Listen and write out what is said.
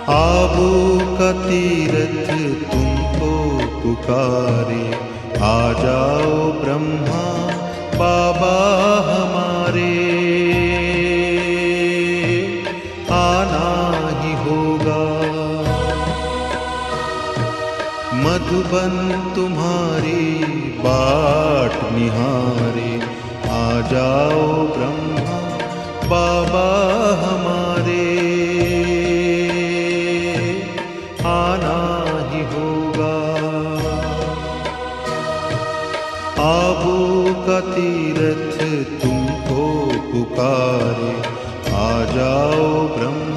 आबू का तीरथ तुमको पुकारे, आ जाओ ब्रह्मा बाबा हमारे, आना ही होगा। मधुबन तुम्हारी बाट निहारे, आ जाओ ब्रह्मा बाबा हमारे, आना ही होगा। आबू का तीरथ तुमको पुकारे, आ जाओ ब्रह्मा